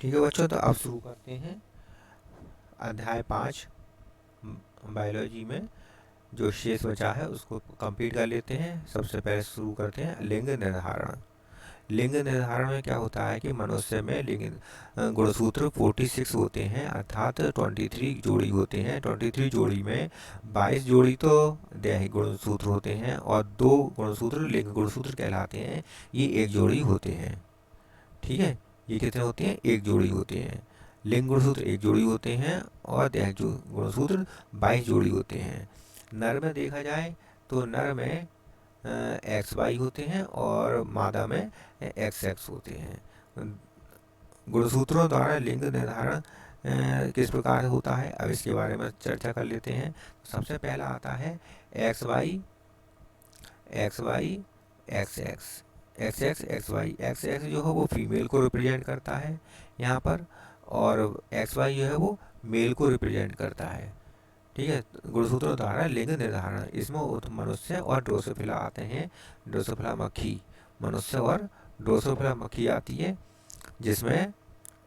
ठीक है बच्चों, तो अब शुरू करते हैं अध्याय 5 बायोलॉजी में। जो शेष बचा है उसको कंप्लीट कर लेते हैं। सबसे पहले शुरू करते हैं लिंग निर्धारण। लिंग निर्धारण में क्या होता है कि मनुष्य में लिंग गुणसूत्र 46 होते हैं, अर्थात 23 जोड़ी होते हैं। 23 जोड़ी में 22 जोड़ी तो दैहिक गुणसूत्र होते हैं और 2 गुणसूत्र लिंग गुणसूत्र कहलाते हैं। ये एक जोड़ी होते हैं। ठीक है, ये कितने होते हैं? एक जोड़ी होते हैं। लिंग गुणसूत्र एक जोड़ी होते हैं और दैहिक गुणसूत्र 22 जोड़ी होते हैं। नर में देखा जाए तो नर में XY होते हैं और मादा में XX होते हैं। गुणसूत्रों द्वारा लिंग निर्धारण किस प्रकार होता है, अब इसके बारे में चर्चा कर लेते हैं। सबसे पहला आता है XY XY XX। XX XY XX जो है वो फीमेल को रिप्रेजेंट करता है यहाँ पर, और XY जो है वो मेल को रिप्रेजेंट करता है। ठीक है, गुणसूत्रों द्वारा लिंग निर्धारण, इसमें मनुष्य और ड्रोसोफिला आते हैं। ड्रोसोफिला मक्खी, मनुष्य और ड्रोसोफिला मक्खी आती है, जिसमें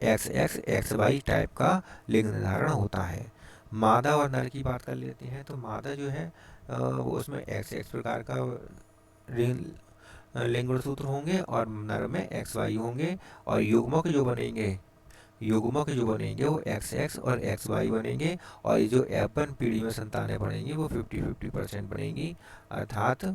XX XY टाइप का लिंग निर्धारण होता है। मादा और नर की बात कर लेते हैं, तो मादा जो है वो उसमें XX प्रकार का लिंग गुणसूत्र होंगे और नर में XY होंगे, और युग्मक जो बनेंगे वो XX और XY बनेंगे, और ये जो F1 पीढ़ी में संतानें बनेंगी वो 50-50% बनेंगी, अर्थात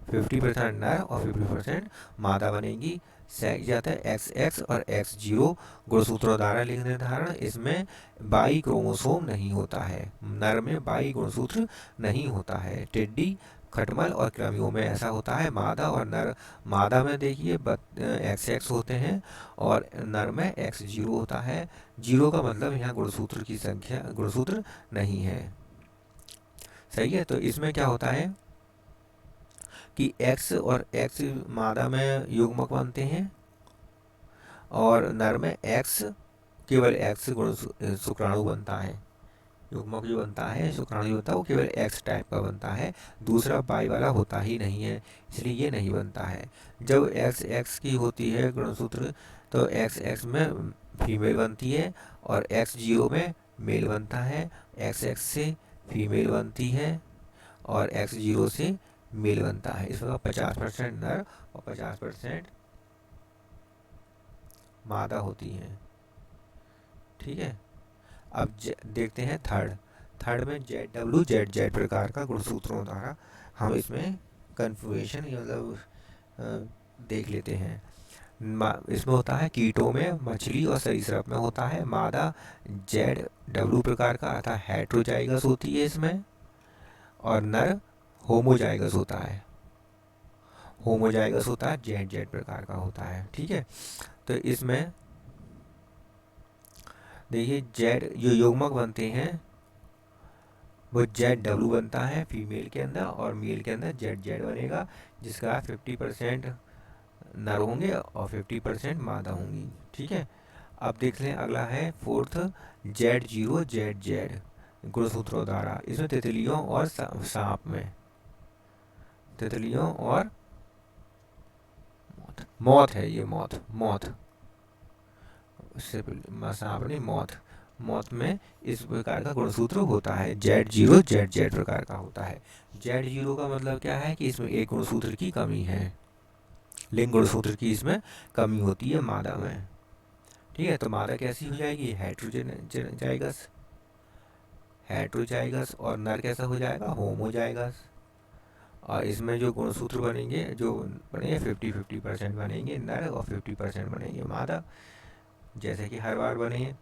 50% नर और 50% मादा बनेंगी। जाता है XX और X0 गुणसूत्रों द्वारा लिंग निर्धारण। इसमें बाई क्रोमोसोम नहीं होता है, नर में बाई गुणसूत्र नहीं होता है। टिड्डी, खटमल और कृमियों में ऐसा होता है। मादा और नर, मादा में देखिए XX होते हैं और नर में X0 होता है। 0 का मतलब यहाँ गुणसूत्र की संख्या, गुणसूत्र नहीं है। सही है, तो इसमें क्या होता है कि X और X मादा में युग्मक बनते हैं और नर में X, केवल X शुक्राणु बनता है। युग्मक जो बनता है, शुक्राणु जो बनता है वो केवल X टाइप का बनता है, दूसरा बाई वाला होता ही नहीं है, इसलिए ये नहीं बनता है। जब XX की होती है गुणसूत्र तो XX में फीमेल बनती है और X0 में मेल बनता है। XX से फीमेल बनती है और X0 से मेल बनता है। इस प्रकार 50% नर और 50% मादा होती हैं। ठीक है, अब देखते हैं थर्ड में ZW प्रकार का गुणसूत्रों द्वारा हम इसमें कन्फ्यूएशन मतलब देख लेते हैं। इसमें होता है कीटों में, मछली और सरीसृप में होता है। मादा ZW प्रकार का अर्थात हेट्रोजाइगस होती है इसमें, और नर होमोजाइगस होता है। होमोजाइगस होता है, Z प्रकार का होता है। ठीक है, तो इसमें देखिए Z जो युग्मक बनते हैं वो ZW बनता है फीमेल के अंदर, और मेल के अंदर ZZ बनेगा, जिसका 50% नर होंगे और 50% मादा होंगी। ठीक है, अब देख लें अगला है फोर्थ Z0 ZZ गुणसूत्रों द्वारा। इसमें तितलियों और सांप में, तितलियों और मौत है, ये मौत उससे सांप नहीं, मौत में इस प्रकार का गुणसूत्र होता है। Z0 ZZ प्रकार का होता है। Z0 का मतलब क्या है कि इसमें एक गुणसूत्र की कमी है, लिंग गुणसूत्र की इसमें कमी होती है मादा में। ठीक है, तो मादा कैसी हो जाएगी? हेट्रोजाइगस, और नर कैसा हो जाएगा? होमोजाइगस। और इसमें जो गुणसूत्र बनेंगे, जो बनेंगे 50-50% बनेंगे नर और 50% बनेंगे मादा, जैसे कि हर बार बने।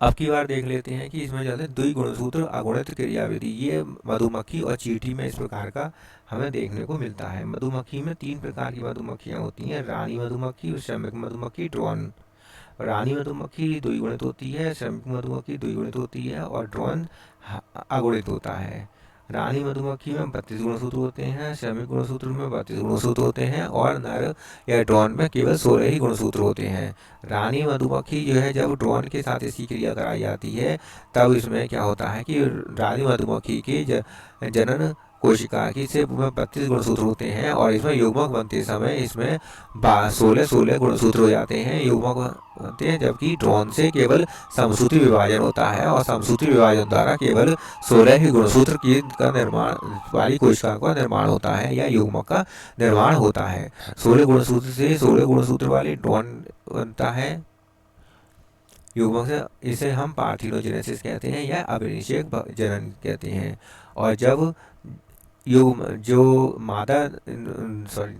अब की बार देख लेते हैं कि इसमें जो है द्विगुणसूत्र अगुणित क्रियाविधि, ये मधुमक्खी और चींटी में इस प्रकार का हमें देखने को मिलता है। मधुमक्खी में 3 प्रकार की मधुमक्खियाँ होती हैं, रानी मधुमक्खी, श्रमिक मधुमक्खी, ड्रोन। रानी मधुमक्खी द्विगुणित होती है, श्रमिक मधुमक्खी द्विगुणित होती है और ड्रोन अगुणित होता है। रानी मधुमक्खी में 32 गुणसूत्र होते हैं, श्रमिक गुणसूत्र में 32 गुणसूत्र होते हैं, और नर या ड्रोन में केवल 16 ही गुणसूत्र होते हैं। रानी मधुमक्खी जो है, जब ड्रोन के साथ इसकी क्रिया कराई जाती है तब इसमें क्या होता है कि रानी मधुमक्खी के जनन कोशिका की सिर्फ 32 गुणसूत्र होते हैं और इसमें युग्मक बनते समय इसमें 16 गुणसूत्र हो जाते हैं, युग्मक बनते हैं, जबकि ड्रोन से केवल समसूत्री विभाजन होता है और समसूत्री विभाजन द्वारा केवल 16 ही गुणसूत्र की का निर्माण वाली कोशिका का निर्माण होता है या युग्मक का निर्माण होता है। 16 गुणसूत्र से 16 गुणसूत्र वाली ड्रोन बनता है युग्मक से, इसे हम पार्थिनोजेनेसिस कहते हैं या अभिनिषेक जनन कहते हैं। और जब युग्म जो मादा सॉरी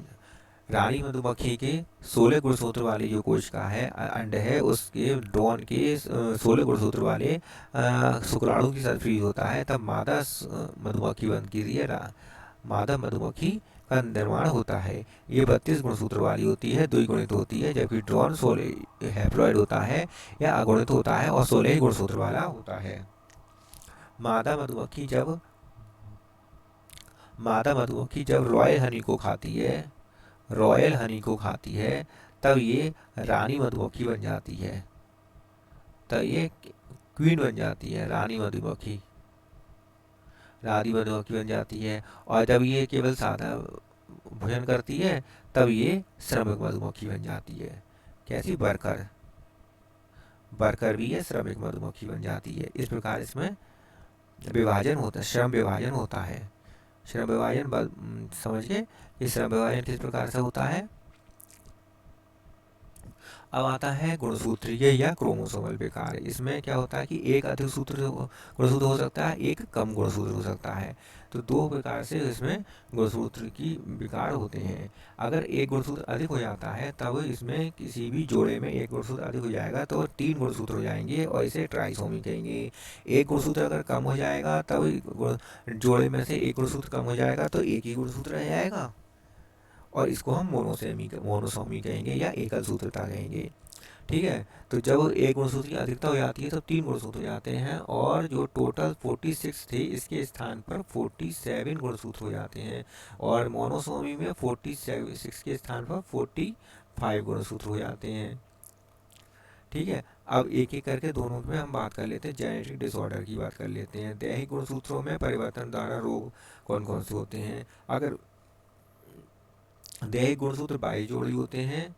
रानी मधुमक्खी के 16 गुणसूत्र वाली जो कोशिका है अंड है, उसके ड्रोन के 16 गुणसूत्र वाले शुक्राणु के साथ फ्रीज होता है, तब मादा मधुमक्खी बनती है, मादा मधुमक्खी का निर्माण होता है। ये 32 गुणसूत्र वाली होती है, द्विगुणित होती है, जबकि ड्रोन 16 हैप्लॉइड होता है या अगुणित होता है और 16 ही गुणसूत्र वाला होता है। मादा मधुमक्खी जब रॉयल हनी को खाती है तब ये रानी मधुमक्खी बन जाती है, तब ये क्वीन बन जाती है, रानी मधुमक्खी बन जाती है। और जब ये केवल सादा भोजन करती है तब ये श्रमिक मधुमक्खी बन जाती है। कैसी? वर्कर भी है, श्रमिक मधुमक्खी बन जाती है। इस प्रकार इसमें विभाजन होता है, श्रम विभाजन होता है। श्रम विभाजन समझ गए कि श्रम विभाजन किस प्रकार से होता है। अब आता है गुणसूत्रीय या क्रोमोसोमल विकार। इसमें क्या होता है कि एक अधिक गुणसूत्र हो सकता है, एक कम गुणसूत्र हो सकता है। तो दो प्रकार से इसमें गुणसूत्र की विकार होते हैं। अगर एक गुणसूत्र अधिक हो जाता है तब इसमें किसी भी जोड़े में एक गुणसूत्र अधिक हो जाएगा तो 3 गुणसूत्र हो जाएंगे और इसे ट्राइसोमी कहेंगे। एक गुणसूत्र अगर कम हो जाएगा तब जोड़े में से एक गुणसूत्र कम हो जाएगा तो एक ही गुणसूत्र रह जाएगा और इसको हम मोनोसोमी कहेंगे या एकल सूत्रता कहेंगे। ठीक है, तो जब एक गुणसूत्र की अधिकता हो जाती है तो 3 गुणसूत्र हो जाते हैं और जो टोटल 46 थे इसके स्थान पर 47 गुणसूत्र हो जाते हैं और मोनोसोमी में 46 के स्थान पर 45 गुणसूत्र हो जाते हैं। ठीक है, अब एक एक करके दोनों में हम बात कर लेते हैं। जेनेटिक डिसऑर्डर की बात कर लेते हैं। दैहिक गुणसूत्रों में परिवर्तन द्वारा रोग कौन कौन से होते हैं। अगर दैहिक गुणसूत्र 22 जोड़ी होते हैं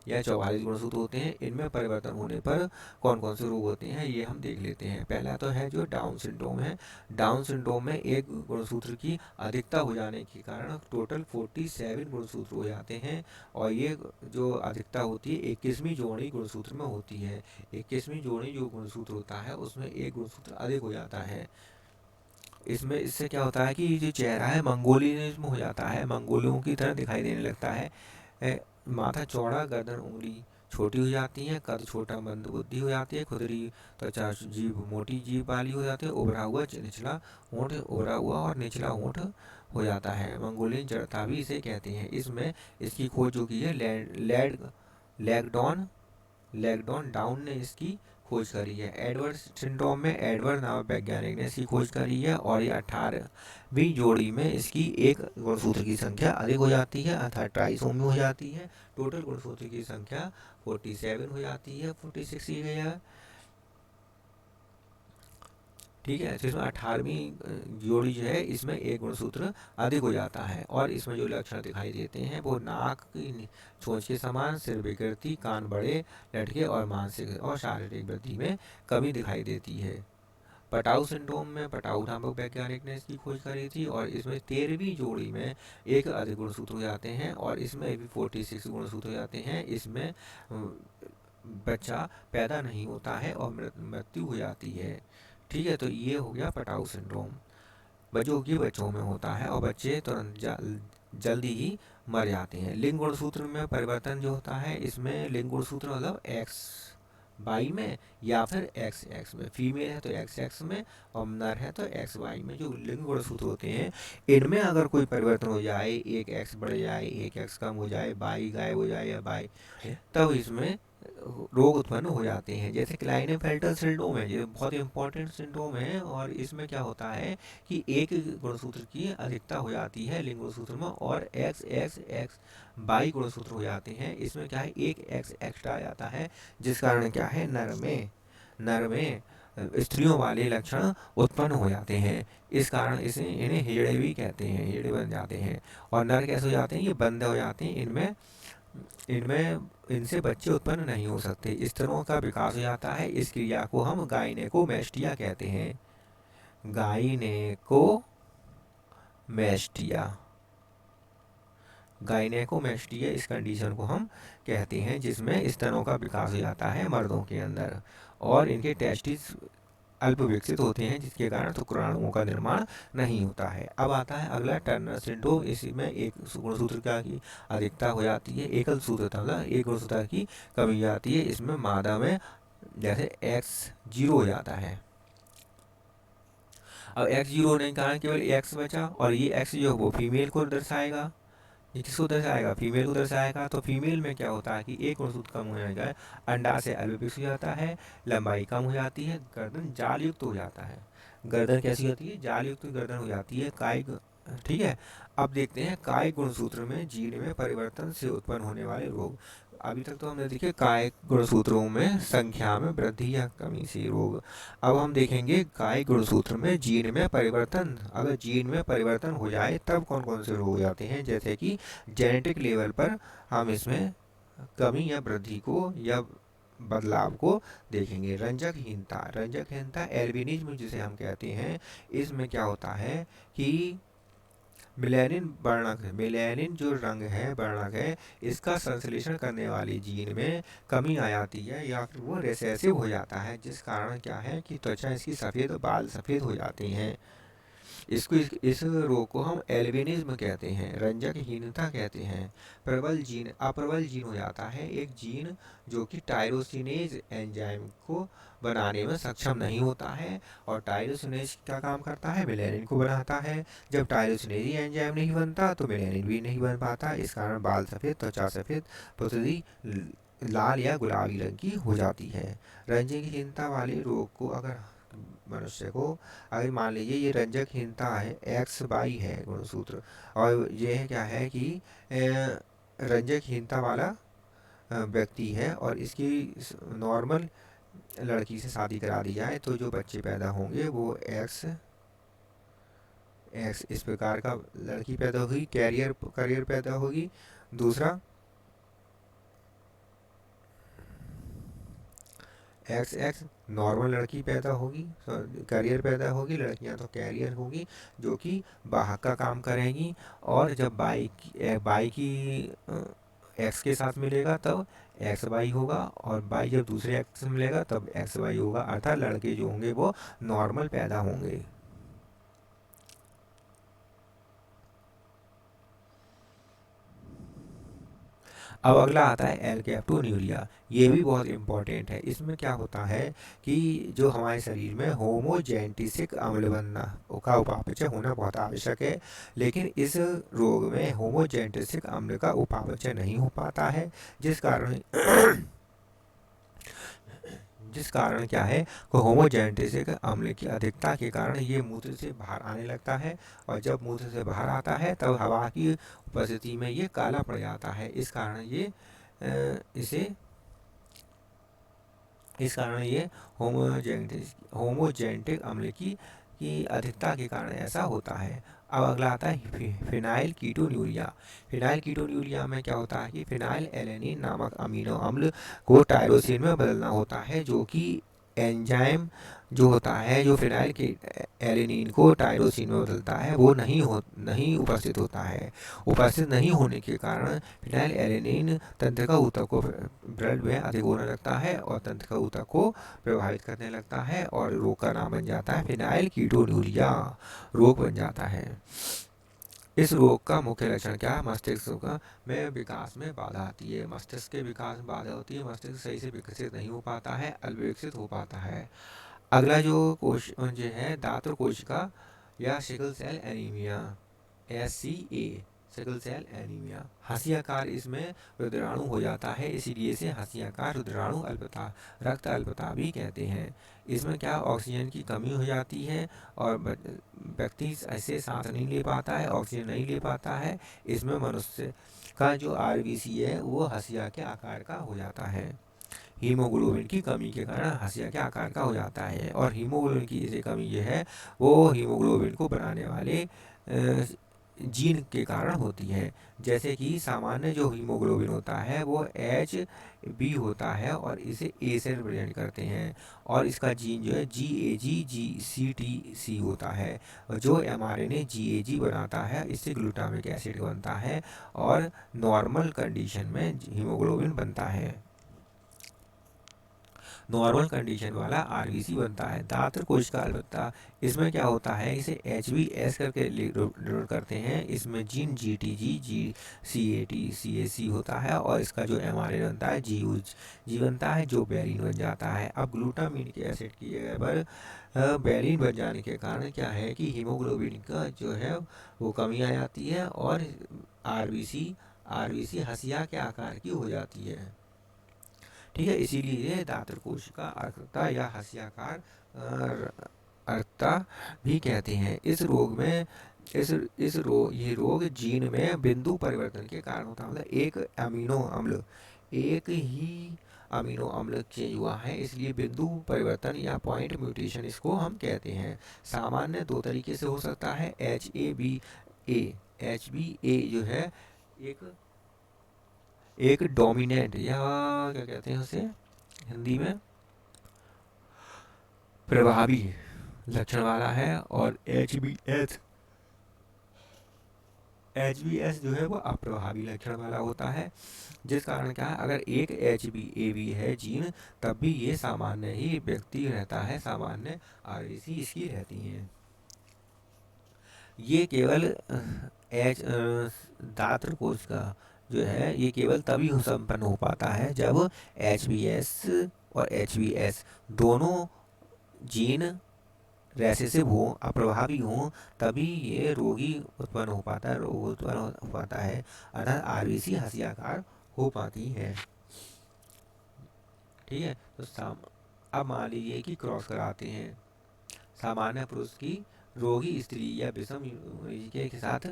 या 44 गुणसूत्र होते हैं, इनमें परिवर्तन होने पर कौन कौन से रोग होते हैं ये हम देख लेते हैं। पहला तो है जो डाउन सिंड्रोम है। डाउन सिंड्रोम में एक गुणसूत्र की अधिकता हो जाने के कारण टोटल 47 गुणसूत्र हो जाते हैं और ये जो अधिकता होती है 21वीं जोड़ी गुणसूत्र में होती है। 21वीं जोड़ी जो गुणसूत्र होता है उसमें एक गुणसूत्र अधिक हो जाता है। इससे क्या होता है कि जो चेहरा है मंगोलियनिज्म हो जाता है, मंगोलियों की तरह दिखाई देने लगता है। माथा चौड़ा, गर्दन उंगली छोटी हो जाती है, कद छोटा, मंदबुद्धि हो जाती है, खुदरी त्वचा, जीभ मोटी जीभ वाली हो जाती है, उभरा हुआ निचला होंठ, उभरा हुआ और निचला होंठ हो जाता है। मंगोलियन जड़ता भी इसे कहते हैं। इसमें इसकी खोज जो की है लैगडॉन डाउन ने इसकी खोज करी है। एडवर्ड सिंड्रोम में एडवर्ड नामक वैज्ञानिक ने इसकी खोज करी है और ये 18वीं जोड़ी में इसकी एक गुणसूत्र की संख्या अधिक हो जाती है अर्थात ट्राइसोमी हो जाती है। टोटल गुणसूत्र की संख्या 47 हो जाती है, 46 की जगह। ठीक है, तो इसमें 18वीं जोड़ी जो है इसमें एक गुणसूत्र अधिक हो जाता है और इसमें जो लक्षण दिखाई देते हैं वो नाक की चोंच के समान, सिर विकृति, कान बड़े लटके और मानसिक और शारीरिक वृद्धि में कमी दिखाई देती है। पटाऊ सिंड्रोम में पटाऊ नामक वैज्ञानिक ने इसकी खोज करी थी और इसमें 13वीं जोड़ी में एक अधिक गुणसूत्र हो जाते हैं और इसमें भी 46 गुणसूत्र हो जाते हैं। इसमें बच्चा पैदा नहीं होता है और मृत्यु हो जाती है। ठीक है, तो ये हो गया पटाऊ सिंड्रोम, जो कि बच्चों में होता है और बच्चे तुरंत जल्दी ही मर जाते हैं। लिंग गुणसूत्र में परिवर्तन जो होता है इसमें लिंग गुणसूत्र मतलब एक्स वाई में या फिर एक्स एक्स में, फीमेल है तो एक्स एक्स में और नर है तो एक्स वाई में। जो लिंग गुणसूत्र होते हैं इनमें अगर कोई परिवर्तन हो जाए, एक एक्स बढ़ जाए, एक एक्स कम हो जाए, वाई गायब हो जाए या वाई, तब इसमें रोग उत्पन्न हो जाते हैं। जैसे क्लाइनेफेल्टर सिंड्रोम है, ये बहुत इंपॉर्टेंट सिंड्रोम है और इसमें क्या होता है कि एक गुणसूत्र की अधिकता हो जाती है लिंग गुणसूत्र में और एक्स एक्स एक्स बाई गुणसूत्र हो जाते हैं। इसमें क्या है एक एक्स एक्स्ट्रा आ जाता है जिस कारण क्या है नर में स्त्रियों वाले लक्षण उत्पन्न हो जाते हैं। इस कारण इसे इन्हें हिजड़े भी कहते हैं, हिजड़े बन जाते हैं। और नर कैसे हो जाते हैं, ये बंद हो जाते हैं, इनमें इनमें इनसे बच्चे उत्पन्न नहीं हो सकते। स्तनों का विकास हो जाता है। इस क्रिया को हम गायनेकोमेस्टिया कहते हैं। गायनेकोमेस्टिया गायनेकोमेस्टिया इस कंडीशन को हम कहते हैं, जिसमें स्तनों का विकास हो जाता है मर्दों के अंदर और इनके टेस्टिस अल्प विकसित होते हैं, जिसके कारण शुक्राणुओं का निर्माण नहीं होता है। अब आता है अगला टर्नर सिंड्रोम। इसमें एक गुणसूत्र की अधिकता हो जाती है, एकल सूत्रता मतलब एक गुणसूत्र की कमी हो जाती है। इसमें मादा में जैसे X0 हो जाता है। अब X0 होने के कारण केवल X बचा और ये X जो है वो फीमेल को दर्शाएगा। ये किसको दर्शाएगा, फीमेल को दर्शाएगा। तो फीमेल में क्या होता है कि एक गुणसूत्र कम होने का अंडाशय अल्पविकसित हो जाता है, लंबाई कम हो जाती है, गर्दन जाल युक्त हो जाता है। गर्दन कैसी होती है, जाल युक्त गर्दन हो जाती है। ठीक है। अब देखते हैं कायिक गुणसूत्र में जीन में परिवर्तन से उत्पन्न होने वाले रोग। अभी तक तो हमने देखे कायिक गुणसूत्रों में संख्या में वृद्धि या कमी से रोग। अब हम देखेंगे कायिक गुणसूत्र में जीन में परिवर्तन। अगर जीन में परिवर्तन हो जाए तब कौन कौन से रोग हो जाते हैं, जैसे कि जेनेटिक लेवल पर हम इसमें कमी या वृद्धि को या बदलाव को देखेंगे। रंजकहीनता एल्बिनिज्म जिसे हम कहते हैं। इसमें क्या होता है कि मिलेनिन जो रंग है, वर्णक है, इसका संश्लेषण करने वाली जीन में कमी आ जाती है या फिर वो रिसेसिव हो जाता है, जिस कारण क्या है कि त्वचा इसकी सफ़ेद, बाल सफ़ेद हो जाते हैं। इस रोग को हम एल्बिनिज्म कहते हैं, रंजकहीनता कहते हैं। अप्रबल जीन हो जाता है एक जीन जो कि टायरोसिनेज एंजाइम को बनाने में सक्षम नहीं होता है। और टायरोसिनेज क्या काम करता है, मेलेनिन को बनाता है। जब टायरोसिनेज एंजाइम नहीं बनता तो मेलेनिन भी नहीं बन पाता। इस कारण बाल सफ़ेद, त्वचा सफ़ेद, पुतली लाल या गुलाबी रंग की हो जाती है। रंजकहीनता वाले रोग को अगर मनुष्य को अगर मान लीजिए ये रंजकहीनता है, XY है गुणसूत्र, और ये क्या है कि रंजकहीनता वाला व्यक्ति है और इसकी नॉर्मल लड़की से शादी करा दी जाए तो जो बच्चे पैदा होंगे वो X इस प्रकार का लड़की पैदा होगी, करियर पैदा होगी। दूसरा XX नॉर्मल लड़की पैदा होगी, करियर पैदा होगी। लड़कियां तो कैरियर होगी जो कि वाहक का काम करेंगी। और जब बाई की X के साथ मिलेगा तब XY होगा, और बाई जब दूसरे X से मिलेगा तब XY होगा। अर्थात लड़के जो होंगे वो नॉर्मल पैदा होंगे। अब अगला आता है एल्केप्टोन्यूरिया। ये भी बहुत इंपॉर्टेंट है। इसमें क्या होता है कि जो हमारे शरीर में होमोजेंटिसिक अम्ल बनना का उपापचय होना बहुत आवश्यक है, लेकिन इस रोग में होमोजेंटिसिक अम्ल का उपापचय नहीं हो पाता है, जिस कारण क्या है कि होमोजेंटिसिक अम्ल की अधिकता के कारण ये मूत्र से बाहर आने लगता है। और जब मूत्र से बाहर आता है तब हवा की उपस्थिति में ये काला पड़ जाता है। इस कारण ये होमोजेंटिक अम्ल की अधिकता के कारण ऐसा होता है। अब अगला आता है फिनाइल कीटोन्यूरिया। फिनाइल कीटोन्यूरिया में क्या होता है कि फिनाइल एलेनिन नामक अमीनो अम्ल को टायरोसिन में बदलना होता है, जो कि एंजाइम जो होता है जो फिनाइल के एलेनिन को टायरोसिन में बदलता है वो नहीं उपस्थित होता है। उपस्थित नहीं होने के कारण फिनाइल एलेनिन तंत्रिका ऊतक को ब्लड में अधिक होने लगता है और तंत्रिका ऊतक को प्रभावित करने लगता है और रोग का नाम बन जाता है फिनाइल कीटोन्यूरिया, रोग बन जाता है। इस रोग का मुख्य लक्षण क्या है, मस्तिष्क में विकास में बाधा आती है। मस्तिष्क के विकास में बाधा होती है, मस्तिष्क सही से विकसित नहीं हो पाता है, अल्पविकसित हो पाता है। अगला जो है दात्र कोशिका या sickle cell anaemia, SCA, sickle cell anaemia. हंसियाकार इसमें रुद्राणु हो जाता है, इसीलिए इसे हंसियाकार रुद्राणु अल्पता, रक्त अल्पता भी कहते हैं। इसमें क्या ऑक्सीजन की कमी हो जाती है और व्यक्ति ऐसे सांस नहीं ले पाता है, ऑक्सीजन नहीं ले पाता है। इसमें मनुष्य का जो RBC है वो हंसिया के आकार का हो जाता है। हीमोग्लोबिन की कमी के कारण हंसिया के आकार का हो जाता है। और हीमोग्लोबिन की जैसे कमी ये है वो हीमोग्लोबिन को बनाने वाले जीन के कारण होती है। जैसे कि सामान्य जो हीमोग्लोबिन होता है वो HB होता है और इसे A से रिप्रेजेंट करते हैं, और इसका जीन जो है GAG-CTC होता है, जो mRNA GAG बनाता है, इससे ग्लूटामिक एसिड बनता है और नॉर्मल कंडीशन में हीमोग्लोबिन बनता है। नॉर्मल कंडीशन वाला RBC बनता है। दात्र कोशिका अलबत्ता इसमें क्या होता है, इसे HBS करके डिनोट करते हैं। इसमें जीन GTG-CAT-CAC होता है और इसका जो mRNA बनता है GUG बनता है, जो बेरिन बन जाता है। अब ग्लूटामिक एसिड की जगह पर बेरिन बन जाने के कारण क्या है कि हीमोग्लोबिन का जो है वो कमी आ जाती है और RBC हंसिया के आकार की हो जाती है। ठीक है, इसीलिए दात्र कोशिका अर्कता या हंसियाकार अर्कता भी कहते हैं। इस रोग में ये रोग जीन में बिंदु परिवर्तन के कारण होता है। मतलब एक ही अमीनो अम्ल चेंज हुआ है, इसलिए बिंदु परिवर्तन या पॉइंट म्यूटेशन इसको हम कहते हैं। सामान्य दो तरीके से हो सकता है। HBA जो है एक डोमिनेंट या क्या कहते हैं उसे हिंदी में प्रभावी लक्षण वाला है, और HBS जो है वो अप्रभावी लक्षण वाला होता है। जिस कारण क्या है, अगर एक HBA है जीन, तब भी ये सामान्य ही व्यक्ति रहता है, सामान्य RBC इसकी रहती है। ये केवल दात्र कोश का जो है ये केवल तभी संपन्न हो पाता है जब HBS और HBS दोनों जीन रेसेसिव हो, अप्रभावी हो, तभी ये रोगी उत्पन्न हो पाता है, रोग उत्पन्न हो पाता है, अर्थात RBC हंसियाकार हो पाती है। ठीक है, तो अब मान लीजिए कि क्रॉस कराते हैं सामान्य पुरुष की रोगी स्त्री या विषम के साथ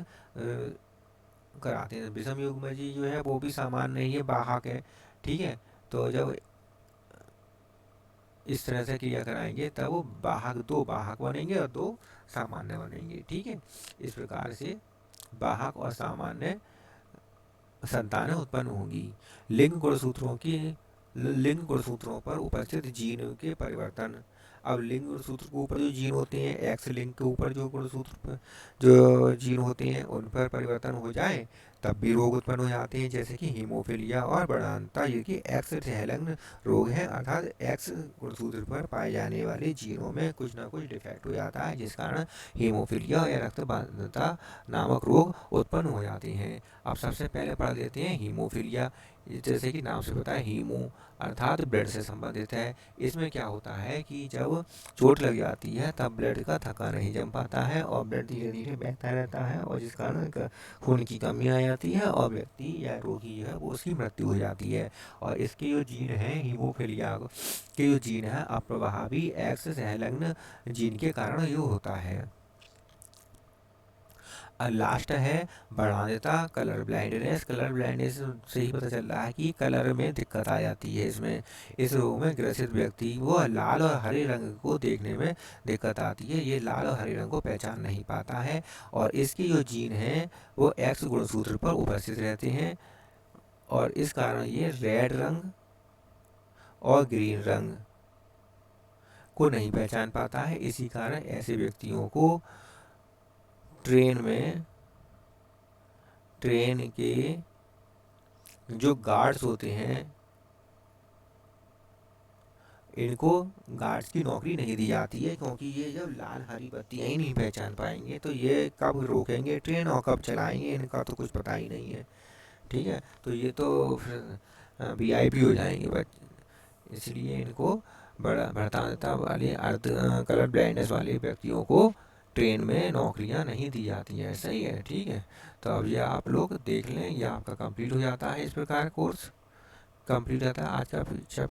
कराते हैं। विषम युग्म जी जो है वो भी सामान्य ही है, वाहक है। ठीक है, तो जब इस तरह से क्रिया कराएंगे तब वो दो वाहक बनेंगे और दो सामान्य बनेंगे। ठीक है, इस प्रकार से वाहक और सामान्य संतानें उत्पन्न होंगी। लिंग गुणसूत्रों पर उपस्थित जीन के परिवर्तन। अब लिंग गुणसूत्र के ऊपर जो जीन होते हैं, एक्स लिंग के ऊपर जो गुणसूत्र जो जीन होते हैं उन पर परिवर्तन हो जाए तब भी रोग उत्पन्न हो जाते हैं, जैसे कि हीमोफीलिया और बढ़ानता, ये कि एक्स संलग्न रोग है, अर्थात एक्स गुणसूत्र पर पाए जाने वाले जीनों में कुछ ना कुछ डिफेक्ट हो जाता है, जिस कारण हीमोफीलिया या रक्तबाध्यता नामक रोग उत्पन्न हो जाते हैं। अब सबसे पहले पढ़ लेते हैं हीमोफीलिया। जैसे कि नाम से पता है, हीमो अर्थात ब्लड से संबंधित है। इसमें क्या होता है कि जब चोट लग जाती है तब ब्लड का थक्का नहीं जम पाता है और ब्लड धीरे धीरे बहता रहता है, और जिस कारण खून की कमी आ जाती है और व्यक्ति या रोगी जो है वो उसकी मृत्यु हो जाती है। और इसके जो जीन है हीमोफीलिया के जो जीन है अप्रभावी एक्स संलग्न जीन के कारण ये होता है। लास्ट है बढ़ानेता कलर ब्लाइंडनेस। कलर ब्लाइंडनेस से ही पता चल रहा है कि कलर में दिक्कत आ जाती है। इसमें इस रोग में ग्रसित व्यक्ति वो लाल और हरे रंग को देखने में दिक्कत आती है, ये लाल और हरे रंग को पहचान नहीं पाता है, और इसकी जो जीन है वो एक्स गुणसूत्र पर उपस्थित रहते हैं, और इस कारण ये रेड रंग और ग्रीन रंग को नहीं पहचान पाता है। इसी कारण ऐसे व्यक्तियों को ट्रेन के जो गार्ड्स होते हैं इनको गार्ड्स की नौकरी नहीं दी जाती है, क्योंकि ये जब लाल हरी बत्तियां ही नहीं पहचान पाएंगे तो ये कब रोकेंगे ट्रेन और कब चलाएंगे इनका तो कुछ पता ही नहीं है। ठीक है, तो ये तो फिर VIP हो जाएंगे बच्चे, इसलिए इनको भ्रांतता वाले अर्ध कलर ब्लाइंडनेस वाले व्यक्तियों को ट्रेन में नौकरियां नहीं दी जाती हैं। सही है, ठीक है, तो अब ये आप लोग देख लें, ये आपका कंप्लीट हो जाता है। इस प्रकार कोर्स कंप्लीट रहता है आज का